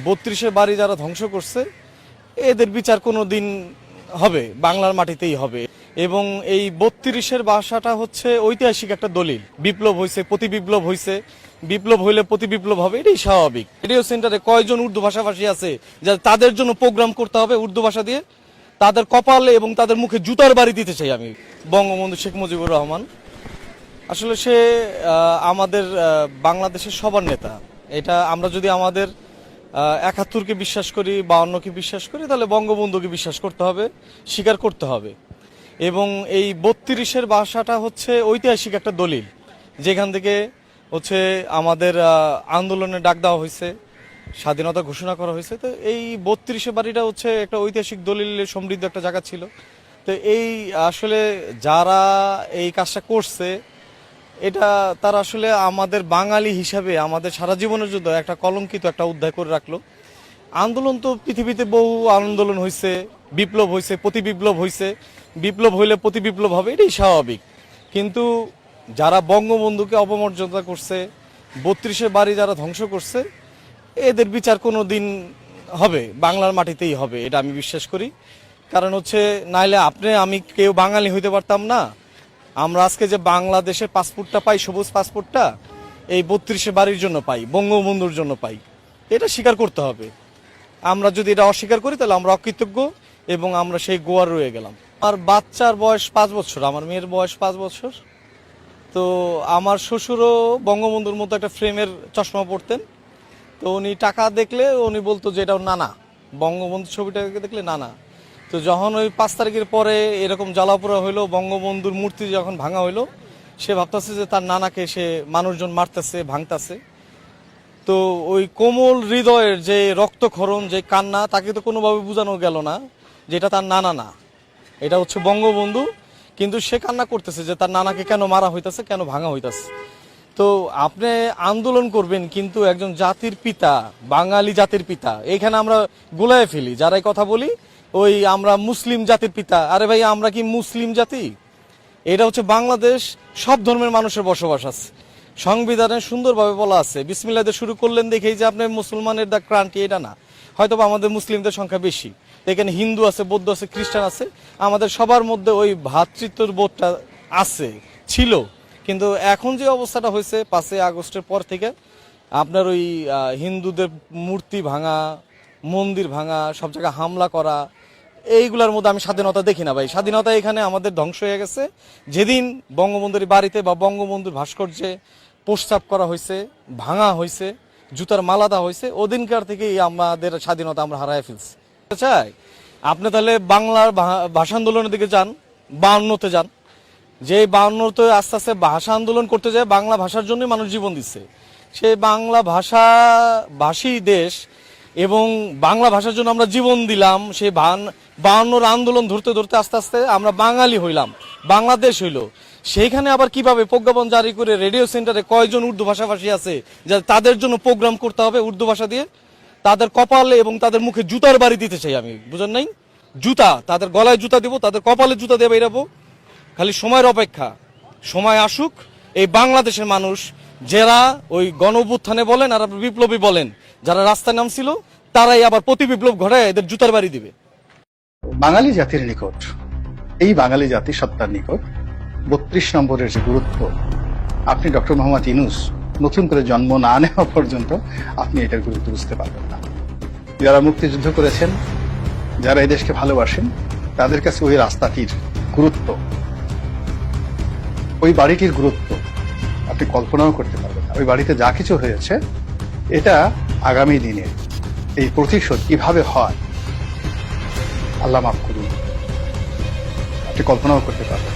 32-এর বাড়ি যারা ধ্বংস করছে এদের বিচার কোনো দিন হবে, বাংলার মাটিতেই হবে। এবং এই 32-এর ভাষাটা হচ্ছে ঐতিহাসিক একটা দলিল। বিপ্লব হয়েছে, প্রতি বিপ্লব হয়েছে, বিপ্লব হইলে প্রতি বিপ্লব হবে, এটাই স্বাভাবিক। রেডিও সেন্টারে কয়জন উর্দু ভাষাভাষী আছে যা তাদের জন্য প্রোগ্রাম করতে হবে উর্দু ভাষা দিয়ে, তাদের কপালে এবং তাদের মুখে জুতার বাড়ি দিতে চাই আমি। বঙ্গবন্ধু শেখ মুজিবুর রহমান আসলে সে আমাদের বাংলাদেশের সবার নেতা। এটা আমরা যদি আমাদের 71-কে বিশ্বাস করি, 52-কে বিশ্বাস করি, তাহলে বঙ্গবন্ধুকে বিশ্বাস করতে হবে, স্বীকার করতে হবে। এবং এই 32-এর ভাষাটা হচ্ছে ঐতিহাসিক একটা দলিল, যেখান থেকে হচ্ছে আমাদের আন্দোলনে ডাক দেওয়া হয়েছে, স্বাধীনতা ঘোষণা করা হয়েছে। তো এই 32-এর বাড়িটা হচ্ছে একটা ঐতিহাসিক দলিলের সমৃদ্ধ একটা জায়গা ছিল। তো এই আসলে যারা এই কাজটা করছে এটা তারা আসলে আমাদের বাঙালি হিসাবে আমাদের সারা জীবনের জন্য একটা কলঙ্কিত একটা অধ্যায় করে রাখলো। আন্দোলন তো পৃথিবীতে বহু আন্দোলন হয়েছে, বিপ্লব হয়েছে, প্রতি বিপ্লব হয়েছে, বিপ্লব হইলে প্রতি বিপ্লব হবে, এটাই স্বাভাবিক। কিন্তু যারা বঙ্গবন্ধুকে অপমর্যাদা করছে, 32-এর বাড়ি যারা ধ্বংস করছে এদের বিচার কোনো দিন হবে, বাংলার মাটিতেই হবে, এটা আমি বিশ্বাস করি। কারণ হচ্ছে নাইলে আপনি আমি কেউ বাঙালি হইতে পারতাম না। আমরা আজকে যে বাংলাদেশের পাসপোর্টটা পাই, সবুজ পাসপোর্টটা, এই 32-এর বাড়ির জন্য পাই, বঙ্গবন্ধুর জন্য পাই, এটা স্বীকার করতে হবে। আমরা যদি এটা অস্বীকার করি তাহলে আমরা অকৃতজ্ঞ এবং আমরা সেই গোয়ার রয়ে গেলাম। আমার বাচ্চার বয়স 5 বছর, আমার মেয়ের বয়স 5 বছর। তো আমার শ্বশুরও বঙ্গবন্ধুর মতো একটা ফ্রেমের চশমা পরতেন। তো উনি টাকা দেখলে উনি বলতো যে এটা নানা, বঙ্গবন্ধু ছবিটাকে দেখলে নানা। তো যখন ওই 5 তারিখের পরে এরকম জ্বালাপোড়া হইলো, বঙ্গবন্ধুর মূর্তি যখন ভাঙা হইলো, সে ভাবতেছে যে তার নানাকে সে মানুষজন মারতেছে, ভাঙতেছে। তো ওই কোমল হৃদয়ের যে রক্তক্ষরণ, যে কান্না, তাকে তো কোনোভাবে বোঝানো গেল না যে এটা তার নানা না, এটা হচ্ছে বঙ্গবন্ধু। কিন্তু সে কান্না করতেছে যে তার নানাকে কেন মারা হইতাছে, কেন ভাঙা হইতাছে। তো আপনি আন্দোলন করবেন কিন্তু একজন জাতির পিতা, বাঙালি জাতির পিতা, এখানে আমরা গোলায় ফেলি যারা এই কথা বলি, ওই আমরা মুসলিম জাতির পিতা। আরে ভাই, আমরা কি মুসলিম জাতি? এটা হচ্ছে বাংলাদেশ, সব ধর্মের মানুষের বসবাস আছে। সংবিধানে সুন্দরভাবে বলা আছে, বিসমিল্লাহ দিয়ে শুরু করলেন দেখেই যে আপনি মুসলমানের দা ক্রান্তি, এটা না। হয়তো আমাদের মুসলিমদের সংখ্যা বেশি, এখানে হিন্দু আছে, বৌদ্ধ আছে, খ্রিস্টান আছে, আমাদের সবার মধ্যে ওই ভ্রাতৃত্বের বোধটা আছে, ছিল। কিন্তু এখন যে অবস্থাটা হয়েছে 5 আগস্টের পর থেকে, আপনার ওই হিন্দুদের মূর্তি ভাঙা, মন্দির ভাঙা, সব জায়গায় হামলা করা, এইগুলোর মধ্যে আমি স্বাধীনতা দেখি না ভাই। স্বাধীনতা এখানে আমাদের ধ্বংস হয়ে গেছে যেদিন বঙ্গবন্ধুর বাড়িতে বা বঙ্গবন্ধুর ভাস্কর্যে প্রস্তাব করা হয়েছে, ভাঙা হয়েছে, জুতার মালা দেওয়া হয়েছে, ওদিনকার থেকেই আমাদের স্বাধীনতা আমরা হারায় ফেলছি। চাই আপনি তাহলে বাংলার ভাষা আন্দোলনের দিকে যান, 52-তে যান। যে 52-তে আস্তে আস্তে ভাষা আন্দোলন করতে যায়, বাংলা ভাষার জন্যই মানুষ জীবন দিচ্ছে। সেই বাংলা ভাষী দেশ এবং বাংলা ভাষার জন্য আমরা জীবন দিলাম। সেই 52-র আন্দোলন ধরতে ধরতে আস্তে আস্তে আমরা বাঙালি হইলাম, বাংলাদেশ হইল। সেইখানে আবার কিভাবে প্রজ্ঞাপন জারি করে রেডিও সেন্টারে কয়জন উর্দু ভাষাভাষী আছে যা তাদের জন্য প্রোগ্রাম করতে হবে উর্দু ভাষা দিয়ে, তাদের কপালে এবং তাদের মুখে জুতার বাড়ি দিতে চাই আমি। বুঝেন নাই? জুতা, তাদের গলায় জুতা দিব, তাদের কপালে জুতা দিয়ে বেরাবো। খালি সময়ের অপেক্ষা, সময় আসুক। এই বাংলাদেশের মানুষ যারা ওই গণ অভ্যুত্থানে বলেন আর বিপ্লবী বলেন, যারা রাস্তায় নামছিল, তারাই আবার প্রতি বিপ্লব ঘটায় এদের জুতার বাড়ি দিবে। বাঙালি জাতির নিকট, এই বাঙালি জাতি সত্তার নিকট 32 নম্বরের যে গুরুত্ব, আপনি ডক্টর মোহাম্মদ ইউনূস নতুন করে জন্ম না নেওয়া পর্যন্ত আপনি এটার গুরুত্ব বুঝতে পারবেন না। যারা মুক্তিযুদ্ধ করেছেন, যারা এই দেশকে ভালোবাসেন, তাদের কাছে ওই রাস্তাটির গুরুত্ব, ওই বাড়িটির গুরুত্ব আপনি কল্পনাও করতে পারবেন না। ওই বাড়িতে যা কিছু হয়েছে, এটা আগামী দিনে এই প্রতিশোধ কিভাবে হয়, আল্লাহ মাফ করুন, আপনি কল্পনাও করতে পারবেন।